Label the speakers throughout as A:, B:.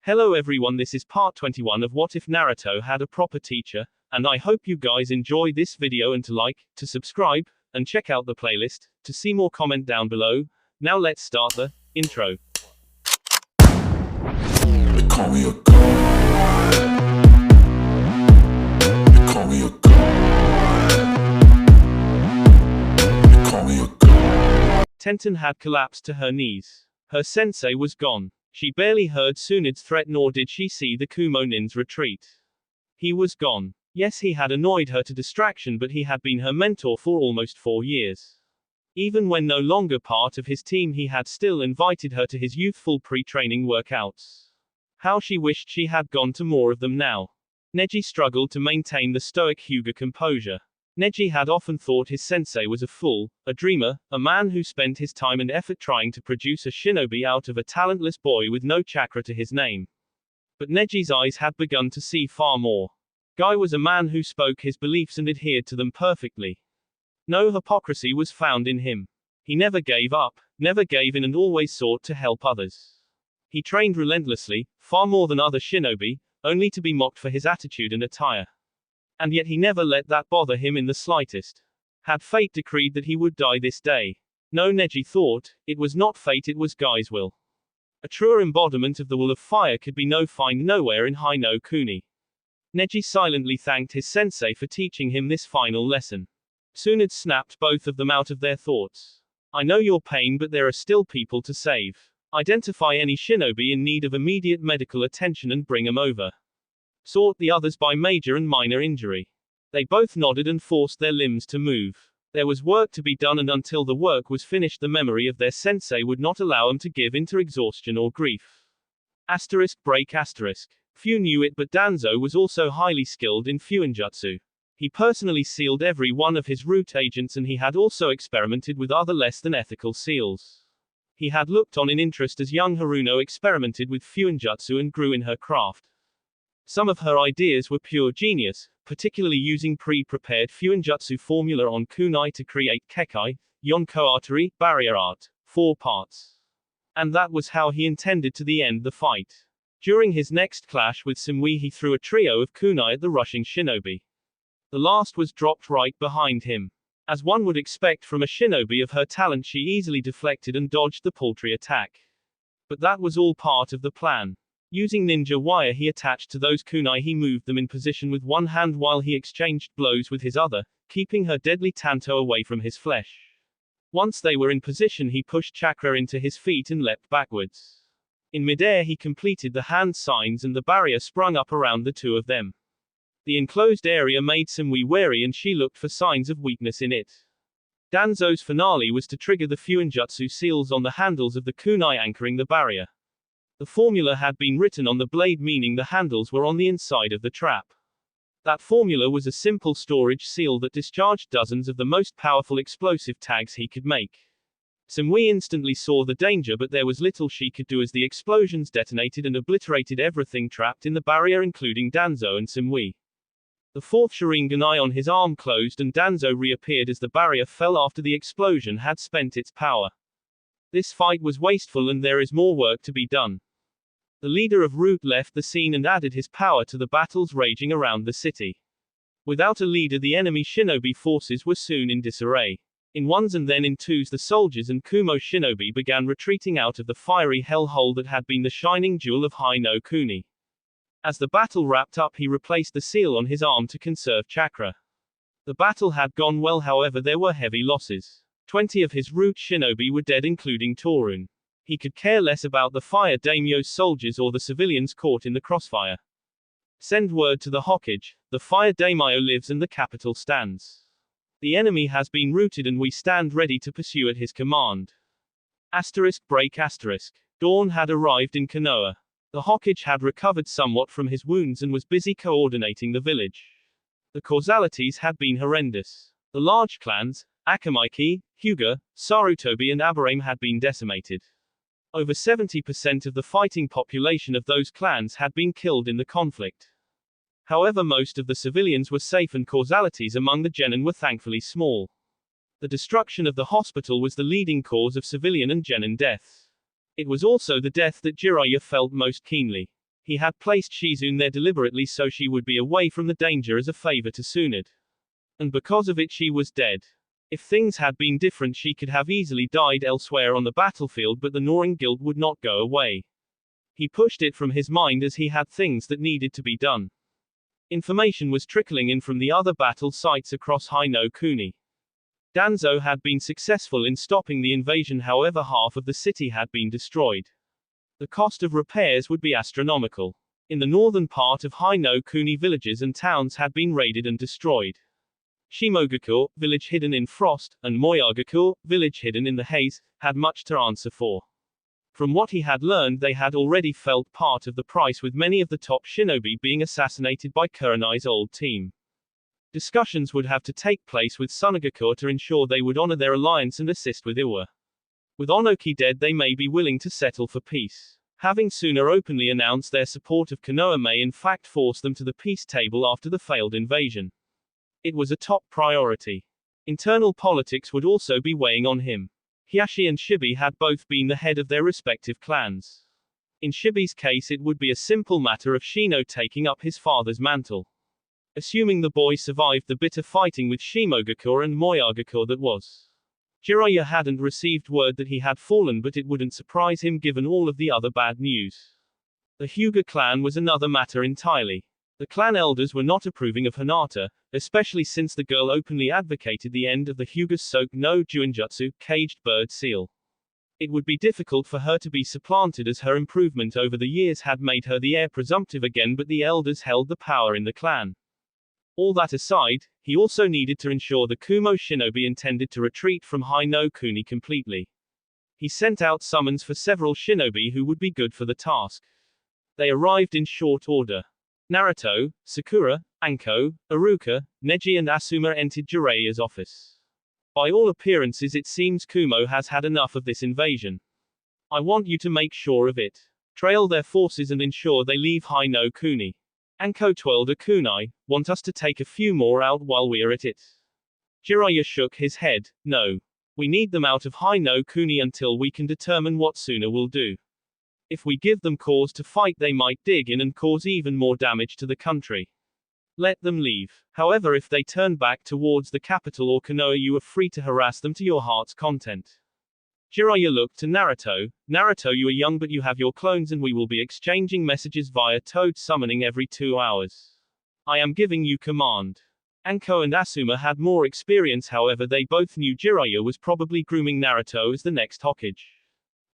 A: Hello everyone, this is part 21 of What If Naruto Had a Proper Teacher, and I hope you guys enjoy this video and to like, to subscribe, and check out the playlist, to see more comment down below. Now let's start the intro.
B: They call me a god. They call me a god. They call me a god.
A: Tenten had collapsed to her knees. Her sensei was gone. She barely heard Tsunade's threat nor did she see the Kumo nin's retreat. He was gone. Yes, he had annoyed her to distraction, but he had been her mentor for almost 4 years. Even when no longer part of his team, he had still invited her to his youthful pre-training workouts. How she wished she had gone to more of them now. Neji struggled to maintain the stoic Hyuga composure. Neji had often thought his sensei was a fool, a dreamer, a man who spent his time and effort trying to produce a shinobi out of a talentless boy with no chakra to his name. But Neji's eyes had begun to see far more. Guy was a man who spoke his beliefs and adhered to them perfectly. No hypocrisy was found in him. He never gave up, never gave in, and always sought to help others. He trained relentlessly, far more than other shinobi, only to be mocked for his attitude and attire. And yet he never let that bother him in the slightest. Had fate decreed that he would die this day? No, Neji thought, it was not fate, it was Guy's will. A truer embodiment of the will of fire could be found nowhere in Hai no Kuni. Neji silently thanked his sensei for teaching him this final lesson. Tsunade snapped both of them out of their thoughts. I know your pain, but there are still people to save. Identify any shinobi in need of immediate medical attention and bring them over. Sort the others by major and minor injury. They both nodded and forced their limbs to move. There was work to be done, and until the work was finished, the memory of their sensei would not allow them to give in to exhaustion or grief. Break. Few knew it, but Danzo was also highly skilled in fuinjutsu. He personally sealed every one of his root agents, and he had also experimented with other less than ethical seals. He had looked on in interest as young Haruno experimented with fuinjutsu and grew in her craft. Some of her ideas were pure genius, particularly using pre-prepared fuinjutsu formula on kunai to create kekai, yonko artery, barrier art, 4 parts. And that was how he intended to end the fight. During his next clash with Simui, he threw a trio of kunai at the rushing shinobi. The last was dropped right behind him. As one would expect from a shinobi of her talent, she easily deflected and dodged the paltry attack. But that was all part of the plan. Using ninja wire, he attached to those kunai. He moved them in position with one hand while he exchanged blows with his other, keeping her deadly tanto away from his flesh. Once they were in position, he pushed chakra into his feet and leapt backwards. In midair, he completed the hand signs and the barrier sprung up around the two of them. The enclosed area made Simui wary, and she looked for signs of weakness in it. Danzo's finale was to trigger the fuinjutsu seals on the handles of the kunai anchoring the barrier. The formula had been written on the blade, meaning the handles were on the inside of the trap. That formula was a simple storage seal that discharged dozens of the most powerful explosive tags he could make. Simui instantly saw the danger, but there was little she could do as the explosions detonated and obliterated everything trapped in the barrier, including Danzo and Simui. The 4th Sharinganai on his arm closed and Danzo reappeared as the barrier fell after the explosion had spent its power. This fight was wasteful and there is more work to be done. The leader of Root left the scene and added his power to the battles raging around the city. Without a leader, the enemy shinobi forces were soon in disarray. In ones and then in twos, the soldiers and Kumo shinobi began retreating out of the fiery hellhole that had been the shining jewel of Hai no Kuni. As the battle wrapped up, he replaced the seal on his arm to conserve chakra. The battle had gone well, however there were heavy losses. 20 of his root shinobi were dead, including Torun. He could care less about the fire daimyo's soldiers or the civilians caught in the crossfire. Send word to the Hokage, the fire daimyo lives and the capital stands. The enemy has been routed and we stand ready to pursue at his command. Break. Dawn had arrived in Konoha. The Hokage had recovered somewhat from his wounds and was busy coordinating the village. The causalities had been horrendous. The large clans, Akamaiki, Hyuga, Sarutobi and Aburame had been decimated. Over 70% of the fighting population of those clans had been killed in the conflict. However, most of the civilians were safe and causalities among the genin were thankfully small. The destruction of the hospital was the leading cause of civilian and genin deaths. It was also the death that Jiraiya felt most keenly. He had placed Shizune there deliberately so she would be away from the danger as a favor to Tsunade. And because of it she was dead. If things had been different she could have easily died elsewhere on the battlefield, but the gnawing guilt would not go away. He pushed it from his mind as he had things that needed to be done. Information was trickling in from the other battle sites across Hino Kuni. Danzo had been successful in stopping the invasion, however half of the city had been destroyed. The cost of repairs would be astronomical. In the northern part of Hino Kuni villages and towns had been raided and destroyed. Shimogaku, village hidden in frost, and Moyagaku, village hidden in the haze, had much to answer for. From what he had learned, they had already felt part of the price, with many of the top shinobi being assassinated by Kurenai's old team. Discussions would have to take place with Sunagaku to ensure they would honor their alliance and assist with Iwa. With Onoki dead, they may be willing to settle for peace. Having Suna openly announce their support of Konoha may in fact force them to the peace table after the failed invasion. It was a top priority. Internal politics would also be weighing on him. Hiashi and Shibi had both been the head of their respective clans. In Shibi's case, it would be a simple matter of Shino taking up his father's mantle. Assuming the boy survived the bitter fighting with Shimogaku and Moyagaku that was. Jiraiya hadn't received word that he had fallen, but it wouldn't surprise him given all of the other bad news. The Hyuga clan was another matter entirely. The clan elders were not approving of Hinata, especially since the girl openly advocated the end of the Hyuga's Soke no Juinjutsu, caged bird seal. It would be difficult for her to be supplanted as her improvement over the years had made her the heir presumptive again, but the elders held the power in the clan. All that aside, he also needed to ensure the Kumo shinobi intended to retreat from Hino Kuni completely. He sent out summons for several shinobi who would be good for the task. They arrived in short order. Naruto, Sakura, Anko, Iruka, Neji and Asuma entered Jiraiya's office. By all appearances it seems Kumo has had enough of this invasion. I want you to make sure of it. Trail their forces and ensure they leave Hino Kuni. Anko twirled a kunai, want us to take a few more out while we're at it? Jiraiya shook his head, no. We need them out of Hino Kuni until we can determine what Suna will do. If we give them cause to fight, they might dig in and cause even more damage to the country. Let them leave. However, if they turn back towards the capital or Konoha, you are free to harass them to your heart's content. Jiraiya looked to Naruto. Naruto, you are young but you have your clones and we will be exchanging messages via toad summoning every 2 hours. I am giving you command. Anko and Asuma had more experience, however they both knew Jiraiya was probably grooming Naruto as the next Hokage.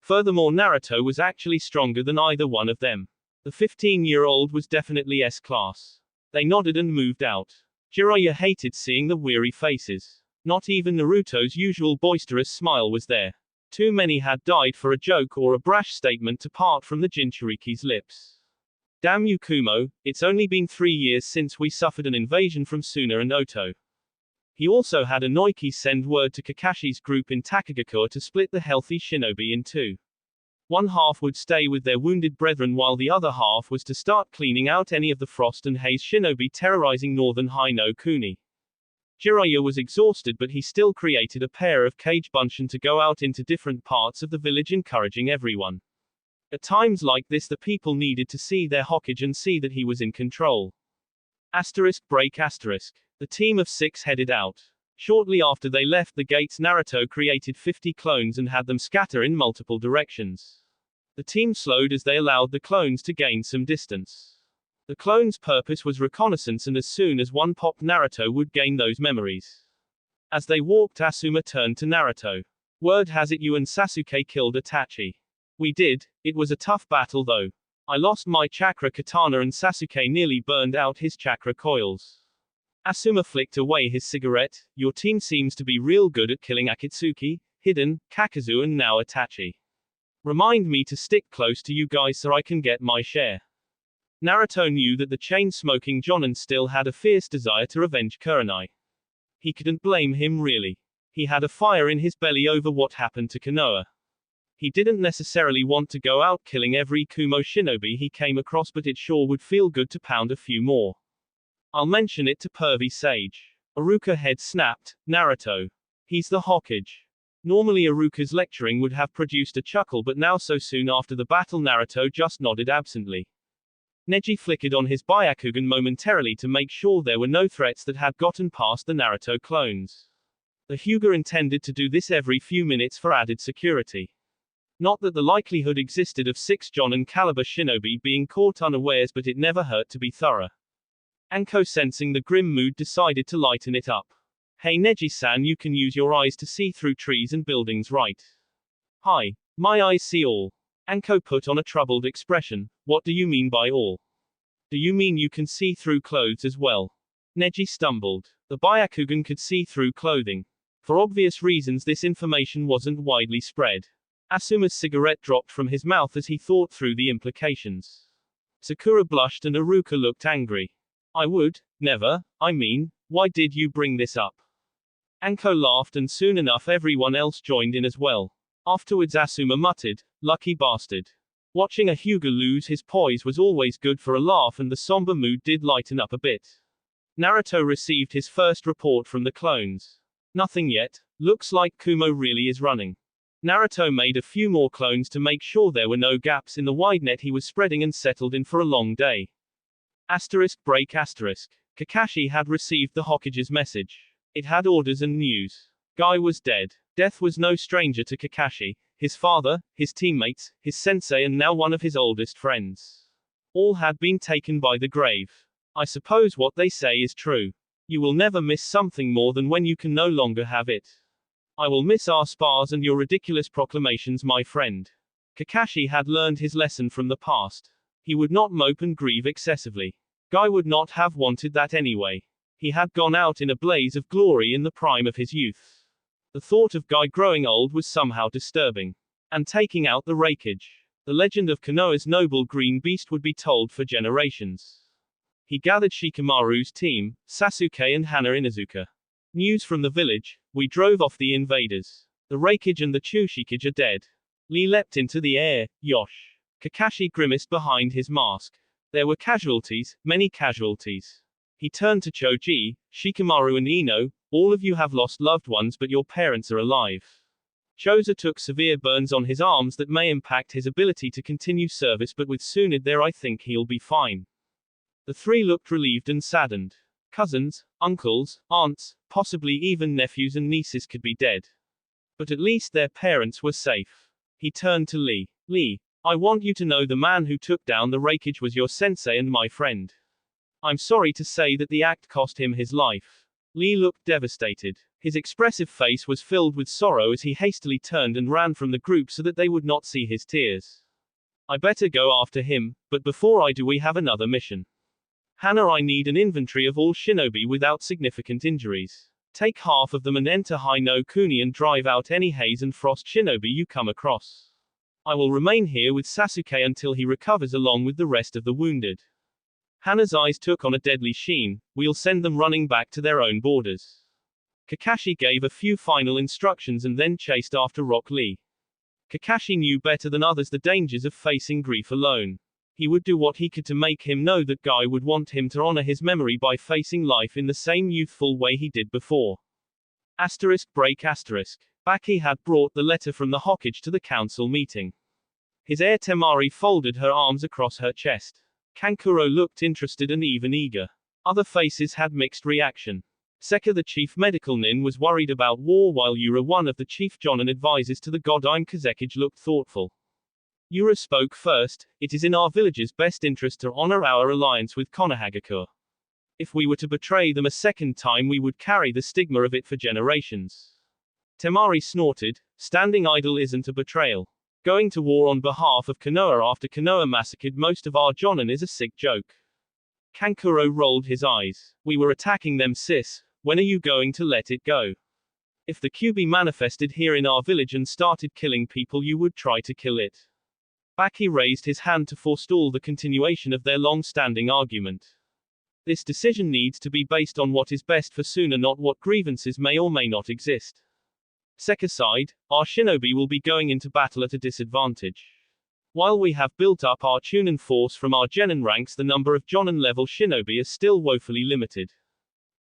A: Furthermore, Naruto was actually stronger than either one of them. The 15-year-old was definitely S-class. They nodded and moved out. Jiraiya hated seeing the weary faces. Not even Naruto's usual boisterous smile was there. Too many had died for a joke or a brash statement to part from the Jinchuriki's lips. Damn you Kumo, it's only been 3 years since we suffered an invasion from Suna and Oto. He also had Inoiki send word to Kakashi's group in Takagakure to split the healthy shinobi in two. One half would stay with their wounded brethren while the other half was to start cleaning out any of the frost and haze shinobi terrorizing northern Hino Kuni. Jiraiya was exhausted, but he still created a pair of cage bunshin to go out into different parts of the village encouraging everyone. At times like this the people needed to see their Hokage and see that he was in control. Break. The team of 6 headed out. Shortly after they left the gates, Naruto created 50 clones and had them scatter in multiple directions. The team slowed as they allowed the clones to gain some distance. The clones' purpose was reconnaissance, and as soon as one popped, Naruto would gain those memories. As they walked, Asuma turned to Naruto. Word has it you and Sasuke killed Itachi. We did. It was a tough battle though. I lost my chakra katana and Sasuke nearly burned out his chakra coils. Asuma flicked away his cigarette. Your team seems to be real good at killing Akatsuki, Hiden, Kakazu and now Itachi. Remind me to stick close to you guys so I can get my share. Naruto knew that the chain-smoking Jonin still had a fierce desire to revenge Kurenai. He couldn't blame him really. He had a fire in his belly over what happened to Konoha. He didn't necessarily want to go out killing every Kumo shinobi he came across, but it sure would feel good to pound a few more. I'll mention it to Pervy Sage. Iruka head snapped. Naruto. He's the Hokage. Normally Iruka's lecturing would have produced a chuckle, but now so soon after the battle Naruto just nodded absently. Neji flickered on his Byakugan momentarily to make sure there were no threats that had gotten past the Naruto clones. The Hyuga intended to do this every few minutes for added security. Not that the likelihood existed of 6 Jonin caliber shinobi being caught unawares, but it never hurt to be thorough. Anko, sensing the grim mood, decided to lighten it up. Hey Neji-san, you can use your eyes to see through trees and buildings, right? Hi. My eyes see all. Anko put on a troubled expression. What do you mean by all? Do you mean you can see through clothes as well? Neji stumbled. The Byakugan could see through clothing. For obvious reasons, this information wasn't widely spread. Asuma's cigarette dropped from his mouth as he thought through the implications. Sakura blushed and Iruka looked angry. I would, never, I mean, why did you bring this up? Anko laughed and soon enough everyone else joined in as well. Afterwards Asuma muttered, lucky bastard. Watching a Hyuga lose his poise was always good for a laugh, and the somber mood did lighten up a bit. Naruto received his first report from the clones. Nothing yet. Looks like Kumo really is running. Naruto made a few more clones to make sure there were no gaps in the wide net he was spreading and settled in for a long day. Break. Kakashi had received the Hokage's message. It had orders and news. Guy was dead. Death was no stranger to Kakashi, his father, his teammates, his sensei, and now one of his oldest friends. All had been taken by the grave. I suppose what they say is true. You will never miss something more than when you can no longer have it. I will miss our spars and your ridiculous proclamations, my friend. Kakashi had learned his lesson from the past. He would not mope and grieve excessively. Guy would not have wanted that anyway. He had gone out in a blaze of glory in the prime of his youth. The thought of Guy growing old was somehow disturbing. And taking out the rakeage. The legend of Konoha's noble green beast would be told for generations. He gathered Shikamaru's team, Sasuke and Hana Inuzuka. News from the village, we drove off the invaders. The rakeage and the Chushikage are dead. Lee leapt into the air, Yosh. Kakashi grimaced behind his mask. There were casualties, many casualties. He turned to Choji, Shikamaru and Ino, all of you have lost loved ones, but your parents are alive. Choza took severe burns on his arms that may impact his ability to continue service, but with Tsunade there I think he'll be fine. The three looked relieved and saddened. Cousins, uncles, aunts, possibly even nephews and nieces could be dead. But at least their parents were safe. He turned to Lee. Lee, I want you to know the man who took down the rakeage was your sensei and my friend. I'm sorry to say that the act cost him his life. Lee looked devastated. His expressive face was filled with sorrow as he hastily turned and ran from the group so that they would not see his tears. I better go after him, but before I do we have another mission. Hana, I need an inventory of all shinobi without significant injuries. Take half of them and enter Hai no Kuni and drive out any haze and frost shinobi you come across. I will remain here with Sasuke until he recovers along with the rest of the wounded. Hana's eyes took on a deadly sheen. We'll send them running back to their own borders. Kakashi gave a few final instructions and then chased after Rock Lee. Kakashi knew better than others the dangers of facing grief alone. He would do what he could to make him know that Guy would want him to honor his memory by facing life in the same youthful way he did before. Break. Baki had brought the letter from the Hokage to the council meeting. His heir Temari folded her arms across her chest. Kankuro looked interested and even eager. Other faces had mixed reaction. Seka, the chief medical nin, was worried about war, while Yura, one of the chief jonin advisors to the Godime Kazekage, looked thoughtful. Yura spoke first. It is in our village's best interest to honor our alliance with Konohagakure. If we were to betray them a second time we would carry the stigma of it for generations. Temari snorted. Standing idle isn't a betrayal. Going to war on behalf of Konoha after Konoha massacred most of our jonin is a sick joke. Kankuro rolled his eyes. We were attacking them, sis. When are you going to let it go? If the Kyuubi manifested here in our village and started killing people, you would try to kill it. Baki raised his hand to forestall the continuation of their long-standing argument. This decision needs to be based on what is best for Suna, not what grievances may or may not exist. Seka sighed. Our shinobi will be going into battle at a disadvantage. While we have built up our Chunin force from our genin ranks, the number of jonin-level shinobi is still woefully limited.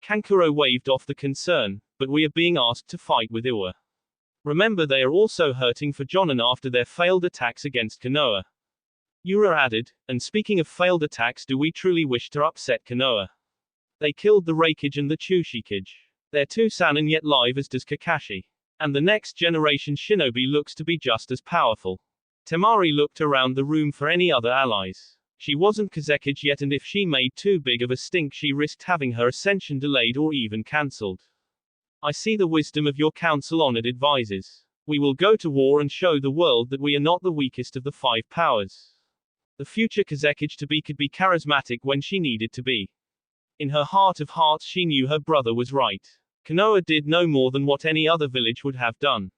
A: Kankuro waved off the concern, but we are being asked to fight with Iwa. Remember, they are also hurting for jonin after their failed attacks against Konoha. Yura added, and speaking of failed attacks, do we truly wish to upset Konoha? They killed the Raikage and the Chushikage. They're too Sanin yet live as does Kakashi. And the next generation shinobi looks to be just as powerful. Temari looked around the room for any other allies. She wasn't Kazekage yet, and if she made too big of a stink she risked having her ascension delayed or even cancelled. I see the wisdom of your council, honored advisors. We will go to war and show the world that we are not the weakest of the 5 powers. The future Kazekage to be could be charismatic when she needed to be. In her heart of hearts she knew her brother was right. Konoha did no more than what any other village would have done.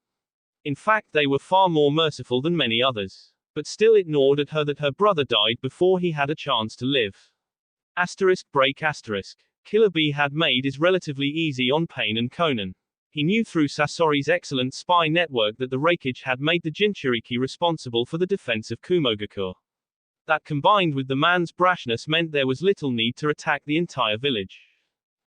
A: In fact, they were far more merciful than many others. But still it gnawed at her that her brother died before he had a chance to live. Break. Killer Bee had made is relatively easy on Pain and Conan. He knew through Sasori's excellent spy network that the Raikage had made the Jinchuriki responsible for the defense of Kumogakur. That combined with the man's brashness meant there was little need to attack the entire village.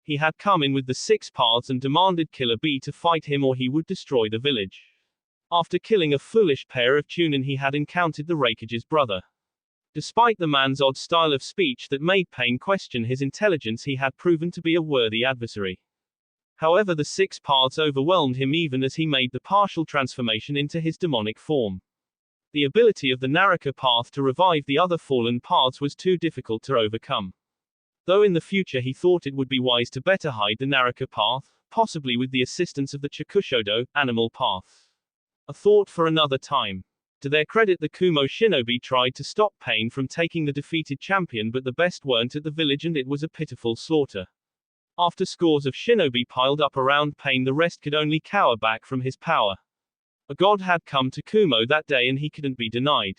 A: He had come in with the 6 paths and demanded Killer Bee to fight him or he would destroy the village. After killing a foolish pair of Chunin, he had encountered the Raikage's brother. Despite the man's odd style of speech that made Pain question his intelligence, he had proven to be a worthy adversary. However, the 6 paths overwhelmed him even as he made the partial transformation into his demonic form. The ability of the Naraka path to revive the other fallen paths was too difficult to overcome. Though in the future he thought it would be wise to better hide the Naraka path, possibly with the assistance of the Chakushodo, animal path. A thought for another time. To their credit, the Kumo shinobi tried to stop Pain from taking the defeated champion, but the best weren't at the village and it was a pitiful slaughter. After scores of shinobi piled up around Pain, the rest could only cower back from his power. A god had come to Kumo that day and he couldn't be denied.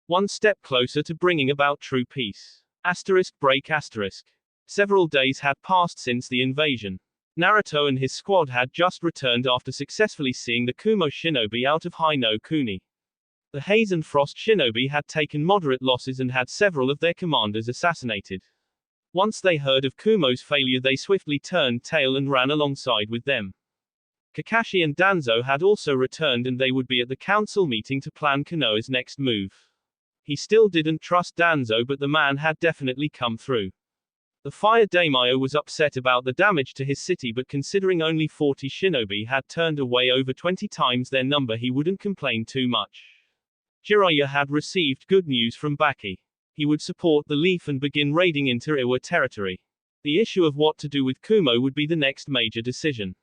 A: One step closer to bringing about true peace. Break. Several days had passed since the invasion. Naruto and his squad had just returned after successfully seeing the Kumo shinobi out of Hai no Kuni. The Haze and Frost shinobi had taken moderate losses and had several of their commanders assassinated. Once they heard of Kumo's failure, they swiftly turned tail and ran alongside with them. Kakashi and Danzo had also returned and they would be at the council meeting to plan Konoha's next move. He still didn't trust Danzo, but the man had definitely come through. The Fire Daimyo was upset about the damage to his city, but considering only 40 shinobi had turned away over 20 times their number, he wouldn't complain too much. Jiraiya had received good news from Baki. He would support the Leaf and begin raiding into Iwa territory. The issue of what to do with Kumo would be the next major decision.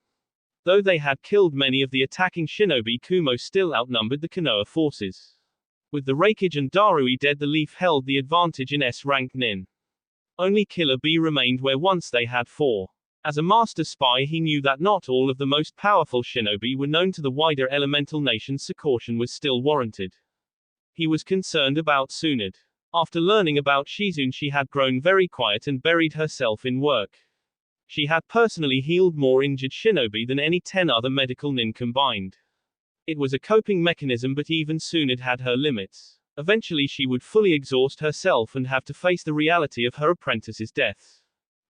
A: Though they had killed many of the attacking shinobi, Kumo still outnumbered the Konoha forces. With the Raikage and Darui dead, the Leaf held the advantage in S-rank Nin. Only Killer Bee remained where once they had 4. As a master spy, he knew that not all of the most powerful shinobi were known to the wider elemental nations, so caution was still warranted. He was concerned about Tsunade. After learning about Shizune, she had grown very quiet and buried herself in work. She had personally healed more injured shinobi than any 10 other medical nin combined. It was a coping mechanism, but even Tsunade had her limits. Eventually she would fully exhaust herself and have to face the reality of her apprentice's death.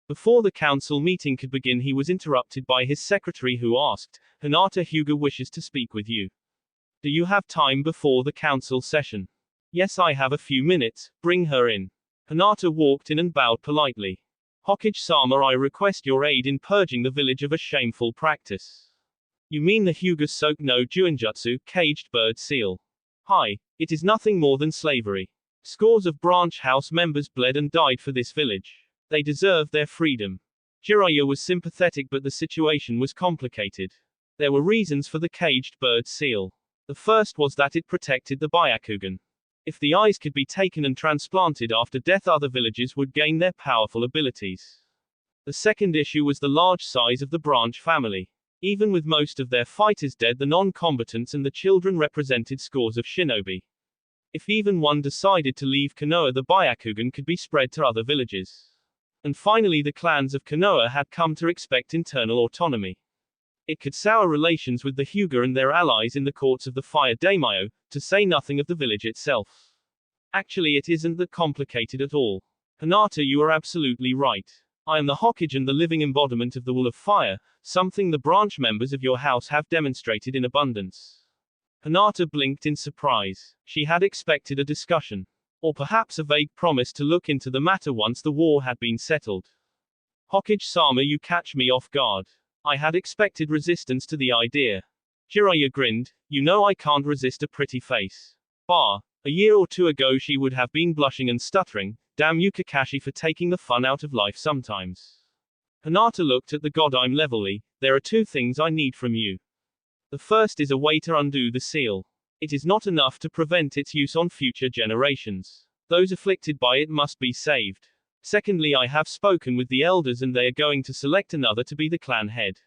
A: Before the council meeting could begin, he was interrupted by his secretary, who asked, "Hinata Hyuga wishes to speak with you. Do you have time before the council session?" "Yes, I have a few minutes, bring her in." Hinata walked in and bowed politely. "Hokage-sama, I request your aid in purging the village of a shameful practice." "You mean the Hyuga Soak no Juinjutsu, caged bird seal?" "Hi. It is nothing more than slavery. Scores of branch house members bled and died for this village. They deserve their freedom." Jiraiya was sympathetic, but the situation was complicated. There were reasons for the caged bird seal. The first was that it protected the Byakugan. If the eyes could be taken and transplanted after death, other villages would gain their powerful abilities. The second issue was the large size of the branch family. Even with most of their fighters dead, the non-combatants and the children represented scores of shinobi. If even one decided to leave Konoha, the Byakugan could be spread to other villages. And finally, the clans of Konoha had come to expect internal autonomy. It could sour relations with the Hyuga and their allies in the courts of the Fire Daimyo, to say nothing of the village itself. Actually, it isn't that complicated at all. Hinata, you are absolutely right. I am the Hokage and the living embodiment of the Will of Fire, something the branch members of your house have demonstrated in abundance. Hinata blinked in surprise. She had expected a discussion. Or perhaps a vague promise to look into the matter once the war had been settled. Hokage-sama, you catch me off guard. I had expected resistance to the idea. Jiraiya grinned. You know I can't resist a pretty face. Bah. A year or two ago she would have been blushing and stuttering. Damn you Kakashi for taking the fun out of life sometimes. Hinata looked at the godime levelly. There are two things I need from you. The first is a way to undo the seal. It is not enough to prevent its use on future generations. Those afflicted by it must be saved. Secondly, I have spoken with the elders and they are going to select another to be the clan head.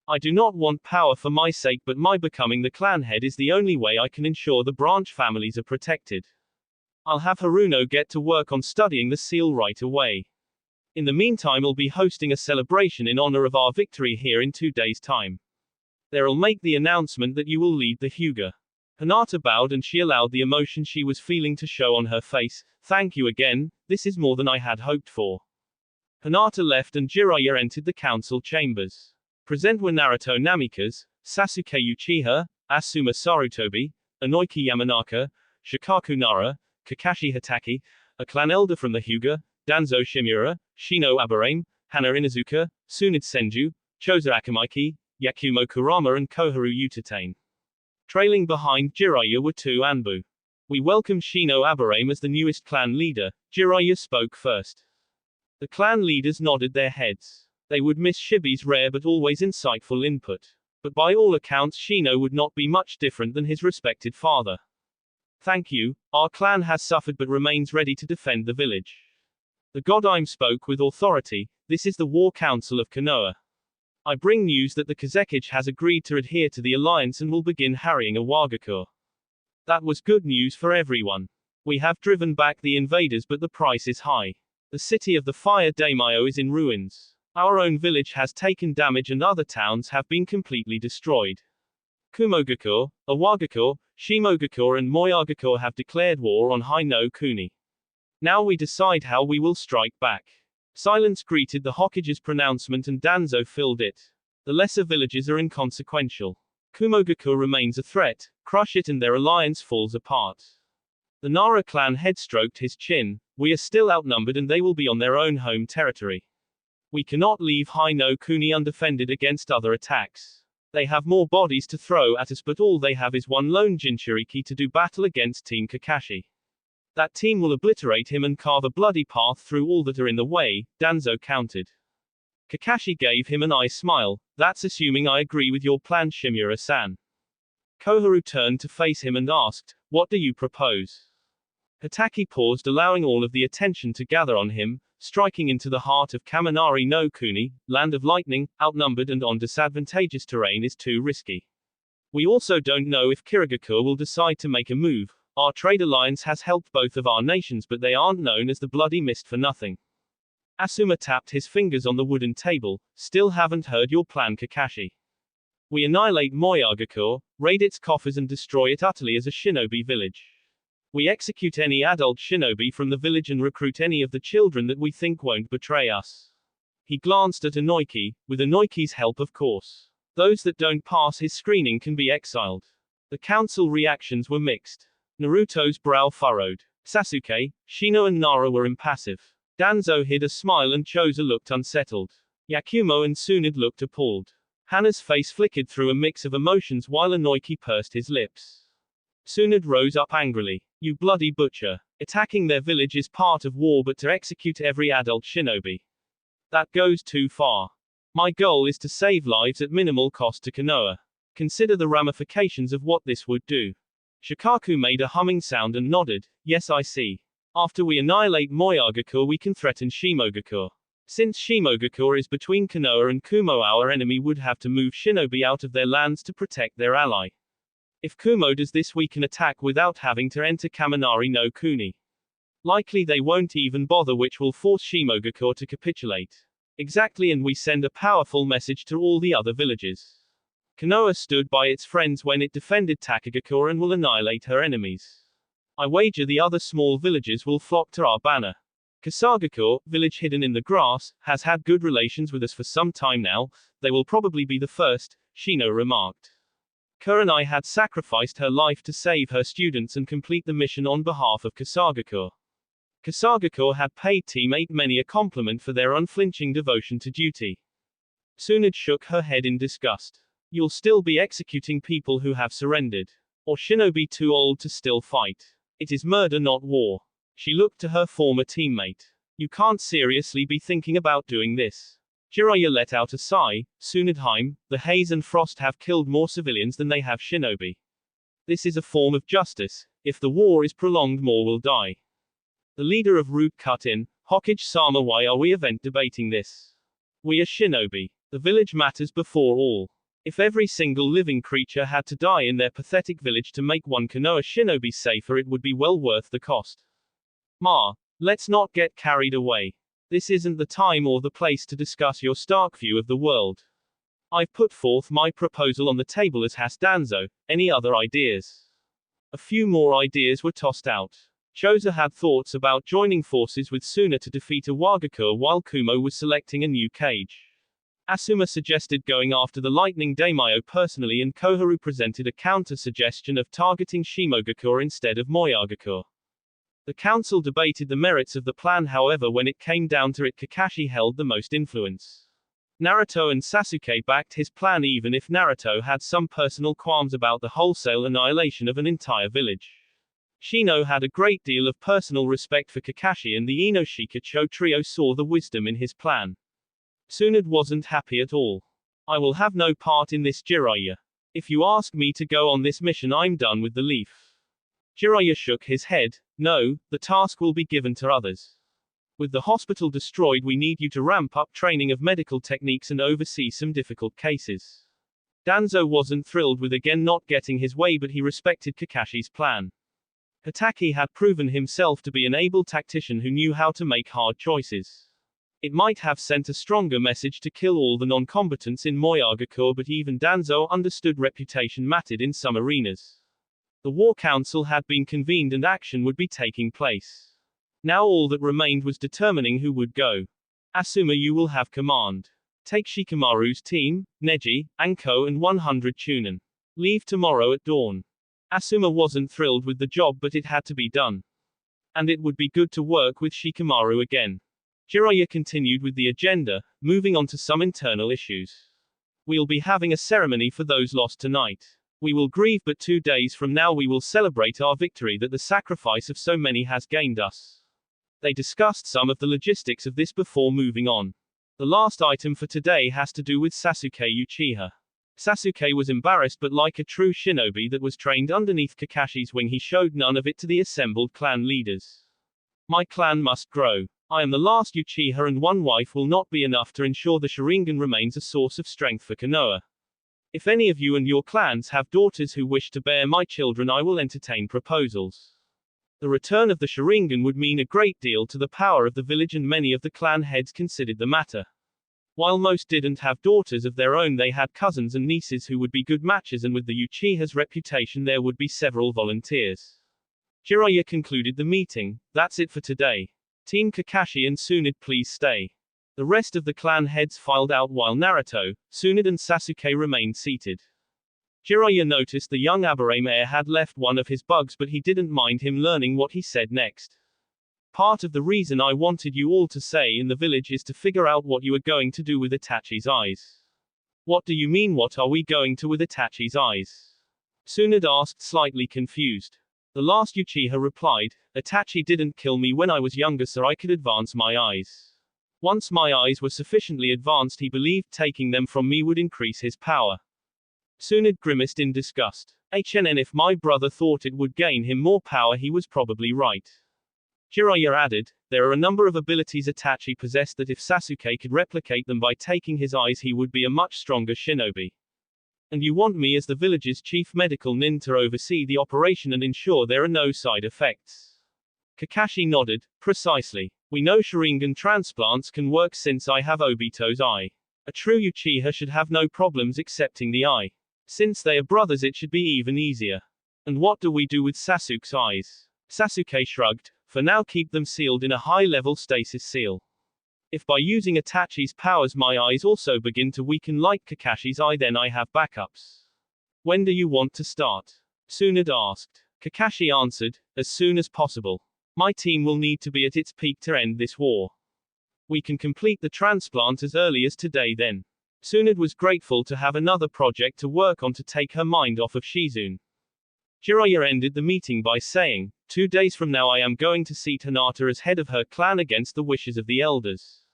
A: I do not want power for my sake, but my becoming the clan head is the only way I can ensure the branch families are protected. I'll have Haruno get to work on studying the seal right away. In the meantime, I'll be hosting a celebration in honor of our victory here in 2 days' time. There'll make the announcement that you will lead the Hyuga. Hinata bowed and she allowed the emotion she was feeling to show on her face. Thank you again, this is more than I had hoped for. Hinata left and Jiraiya entered the council chambers. Present were Naruto Namikaze, Sasuke Uchiha, Asuma Sarutobi, Inoki Yamanaka, Shikaku Nara, Kakashi Hitaki, a clan elder from the Hyuga, Danzo Shimura, Shino Aburame, Hana Inazuka, Tsunade Senju, Chozo Akamaiki, Yakumo Kurama and Koharu Utatane. Trailing behind Jiraiya were two Anbu. We welcome Shino Aburame as the newest clan leader. Jiraiya spoke first. The clan leaders nodded their heads. They would miss Shibi's rare but always insightful input. But by all accounts Shino would not be much different than his respected father. Thank you, our clan has suffered but remains ready to defend the village. The godime spoke with authority. This is the War Council of Konoha. I bring news that the Kazekage has agreed to adhere to the alliance and will begin harrying Iwagakure. That was good news for everyone. We have driven back the invaders but the price is high. The city of the Fire Daimyo is in ruins. Our own village has taken damage and other towns have been completely destroyed. Kumogakure, Iwagakure, Shimogakure and Moyagakure have declared war on Hai no Kuni. Now we decide how we will strike back. Silence greeted the Hokage's pronouncement and Danzo filled it. The lesser villages are inconsequential. Kumogakure remains a threat, crush it and their alliance falls apart. The Nara clan head stroked his chin. We are still outnumbered and they will be on their own home territory. We cannot leave Hai no Kuni undefended against other attacks. They have more bodies to throw at us but all they have is one lone Jinchuriki to do battle against Team Kakashi. That team will obliterate him and carve a bloody path through all that are in the way, Danzo countered. Kakashi gave him an eye smile. That's assuming I agree with your plan, Shimura-san. Koharu turned to face him and asked, what do you propose? Hitaki paused, allowing all of the attention to gather on him. Striking into the heart of Kaminari no Kuni, land of lightning, outnumbered and on disadvantageous terrain is too risky. We also don't know if Kirigakure will decide to make a move. Our trade alliance has helped both of our nations but they aren't known as the Bloody Mist for nothing. Asuma tapped his fingers on the wooden table. Still haven't heard your plan, Kakashi. We annihilate Moyagakure, raid its coffers and destroy it utterly as a shinobi village. We execute any adult shinobi from the village and recruit any of the children that we think won't betray us. He glanced at Inoki, with Inoki's help of course. Those that don't pass his screening can be exiled. The council reactions were mixed. Naruto's brow furrowed. Sasuke, Shino and Nara were impassive. Danzo hid a smile and Chozo looked unsettled. Yakumo and Tsunade looked appalled. Hana's face flickered through a mix of emotions while Inoki pursed his lips. Tsunade rose up angrily. You bloody butcher. Attacking their village is part of war but to execute every adult shinobi. That goes too far. My goal is to save lives at minimal cost to Konoha. Consider the ramifications of what this would do. Shikaku made a humming sound and nodded. Yes, I see. After we annihilate Moyagakure we can threaten Shimogakure. Since Shimogakure is between Konoha and Kumo, our enemy would have to move shinobi out of their lands to protect their ally. If Kumo does this we can attack without having to enter Kaminari no Kuni. Likely they won't even bother, which will force Shimogakure to capitulate. Exactly, and we send a powerful message to all the other villages. Konoha stood by its friends when it defended Takagakure and will annihilate her enemies. I wager the other small villages will flock to our banner. Kasagakure, village hidden in the grass, has had good relations with us for some time now. They will probably be the first, Shino remarked. Kurenai had sacrificed her life to save her students and complete the mission on behalf of Kasagakure. Kasagakure had paid Teammate many a compliment for their unflinching devotion to duty. Tsunade shook her head in disgust. You'll still be executing people who have surrendered. Or shinobi too old to still fight. It is murder, not war. She looked to her former teammate. You can't seriously be thinking about doing this. Jiraiya let out a sigh. Tsunadeheim, the haze and frost have killed more civilians than they have shinobi. This is a form of justice. If the war is prolonged, more will die. The leader of Root cut in. Hokage-sama, why are we event debating this? We are shinobi. The village matters before all. If every single living creature had to die in their pathetic village to make one Konoha shinobi safer, it would be well worth the cost. Ma, let's not get carried away. This isn't the time or the place to discuss your stark view of the world. I've put forth my proposal on the table, as has Danzo. Any other ideas? A few more ideas were tossed out. Choza had thoughts about joining forces with Suna to defeat Iwagakure, while Kumo was selecting a new cage. Asuma suggested going after the Lightning Daimyo personally, and Koharu presented a counter-suggestion of targeting Shimogakure instead of Moyagakure. The council debated the merits of the plan, however when it came down to it, Kakashi held the most influence. Naruto and Sasuke backed his plan, even if Naruto had some personal qualms about the wholesale annihilation of an entire village. Shino had a great deal of personal respect for Kakashi, and the Inoshika-cho trio saw the wisdom in his plan. Tsunade wasn't happy at all. I will have no part in this, Jiraiya. If you ask me to go on this mission, I'm done with the leaf. Jiraiya shook his head. No, the task will be given to others. With the hospital destroyed, we need you to ramp up training of medical techniques and oversee some difficult cases. Danzo wasn't thrilled with again not getting his way, but he respected Kakashi's plan. Hatake had proven himself to be an able tactician who knew how to make hard choices. It might have sent a stronger message to kill all the non-combatants in Moyagakure, but even Danzo understood reputation mattered in some arenas. The War Council had been convened and action would be taking place. Now all that remained was determining who would go. Asuma, you will have command. Take Shikamaru's team, Neji, Anko and 100 Chunin. Leave tomorrow at dawn. Asuma wasn't thrilled with the job, but it had to be done. And it would be good to work with Shikamaru again. Jiraiya continued with the agenda, moving on to some internal issues. We'll be having a ceremony for those lost tonight. We will grieve, but 2 days from now we will celebrate our victory that the sacrifice of so many has gained us. They discussed some of the logistics of this before moving on. The last item for today has to do with Sasuke Uchiha. Sasuke was embarrassed, but like a true shinobi that was trained underneath Kakashi's wing, he showed none of it to the assembled clan leaders. My clan must grow. I am the last Uchiha, and one wife will not be enough to ensure the Sharingan remains a source of strength for Konoha. If any of you and your clans have daughters who wish to bear my children, I will entertain proposals. The return of the Sharingan would mean a great deal to the power of the village, and many of the clan heads considered the matter. While most didn't have daughters of their own, they had cousins and nieces who would be good matches, and with the Uchiha's reputation there would be several volunteers. Jiraiya concluded the meeting. That's it for today. Team Kakashi and Tsunade, please stay. The rest of the clan heads filed out while Naruto, Tsunade and Sasuke remained seated. Jiraiya noticed the young Aburame heir had left one of his bugs, but he didn't mind him learning what he said next. Part of the reason I wanted you all to stay in the village is to figure out what you are going to do with Itachi's eyes. What do you mean, what are we going to with Itachi's eyes? Tsunade asked, slightly confused. The last Uchiha replied, Itachi didn't kill me when I was younger so I could advance my eyes. Once my eyes were sufficiently advanced, he believed taking them from me would increase his power. Tsunade grimaced in disgust. If my brother thought it would gain him more power, he was probably right. Jiraiya added, there are a number of abilities Itachi possessed that if Sasuke could replicate them by taking his eyes, he would be a much stronger shinobi. And you want me as the village's chief medical nin to oversee the operation and ensure there are no side effects? Kakashi nodded. Precisely. We know Sharingan transplants can work since I have Obito's eye. A true Uchiha should have no problems accepting the eye. Since they are brothers, it should be even easier. And what do we do with Sasuke's eyes? Sasuke shrugged. For now, keep them sealed in a high-level stasis seal. If by using Itachi's powers my eyes also begin to weaken like Kakashi's eye, then I have backups. When do you want to start? Tsunade asked. Kakashi answered, as soon as possible. My team will need to be at its peak to end this war. We can complete the transplant as early as today then. Tsunade was grateful to have another project to work on to take her mind off of Shizune. Jiraiya ended the meeting by saying, 2 days from now I am going to seat Hinata as head of her clan against the wishes of the elders.